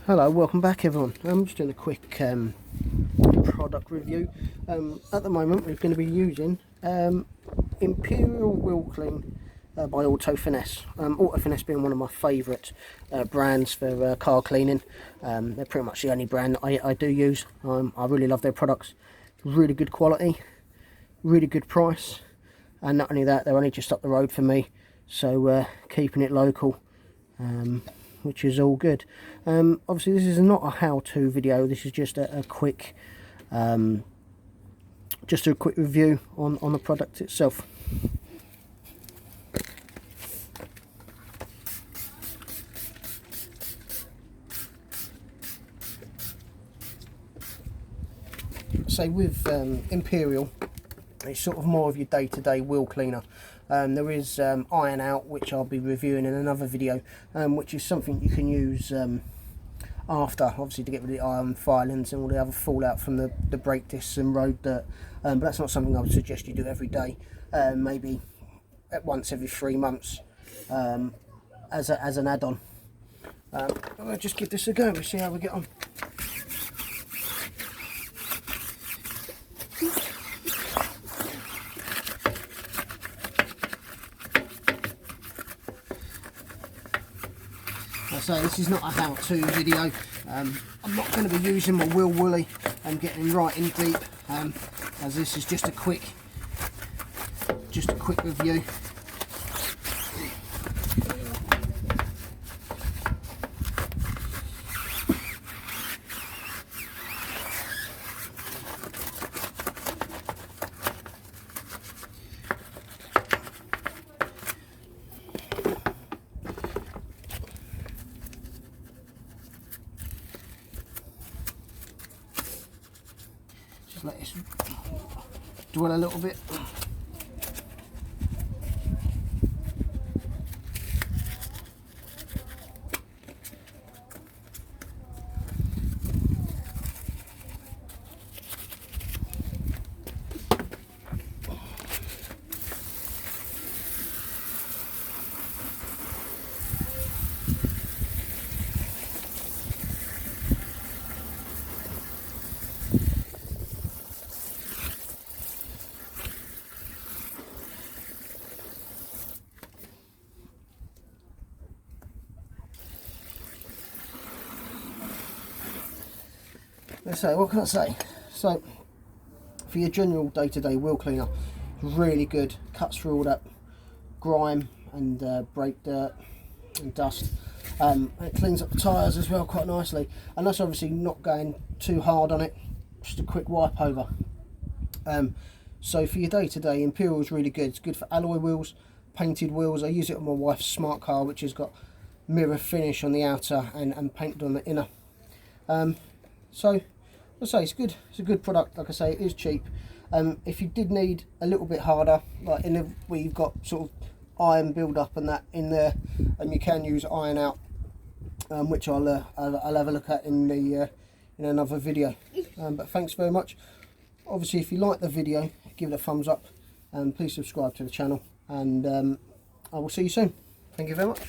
Hello, welcome back everyone. I'm just doing a quick product review. At the moment we're going to be using Imperial Wheel Clean by Auto Finesse. Auto Finesse being one of my favourite brands for car cleaning. They're pretty much the only brand that I do use. I really love their products. Really good quality, really good price, and not only that, they're only just up the road for me, so keeping it local, which is all good. Obviously this is not a how-to video, this is just a quick review on the product itself. So with Imperial, it's sort of more of your day-to-day wheel cleaner. There is iron out, which I'll be reviewing in another video, which is something you can use after, obviously, to get rid of the iron filings and all the other fallout from the brake discs and road dirt. But that's not something I would suggest you do every day. Maybe once every 3 months as an add-on. I'll just give this a go and see how we get on. So this is not a how-to video. I'm not going to be using my wheel woolly and getting right in deep, as this is just a quick review. Let this dwell a little bit. So what can I say? So for your general day-to-day wheel cleaner, it's really good. Cuts through all that grime and brake dirt and dust. It cleans up the tyres as well quite nicely, and that's obviously not going too hard on it, just a quick wipe over. So for your day-to-day, Imperial is really good. It's good for alloy wheels, painted wheels. I use it on my wife's smart car, which has got mirror finish on the outer and painted on the inner. So I say it's good. It's a good product. Like I say, it is cheap. If you did need a little bit harder, like where you've got sort of iron build up and that in there, and you can use iron out, which I'll have a look at in another video. But thanks very much. Obviously, if you like the video, give it a thumbs up, and please subscribe to the channel. And I will see you soon. Thank you very much.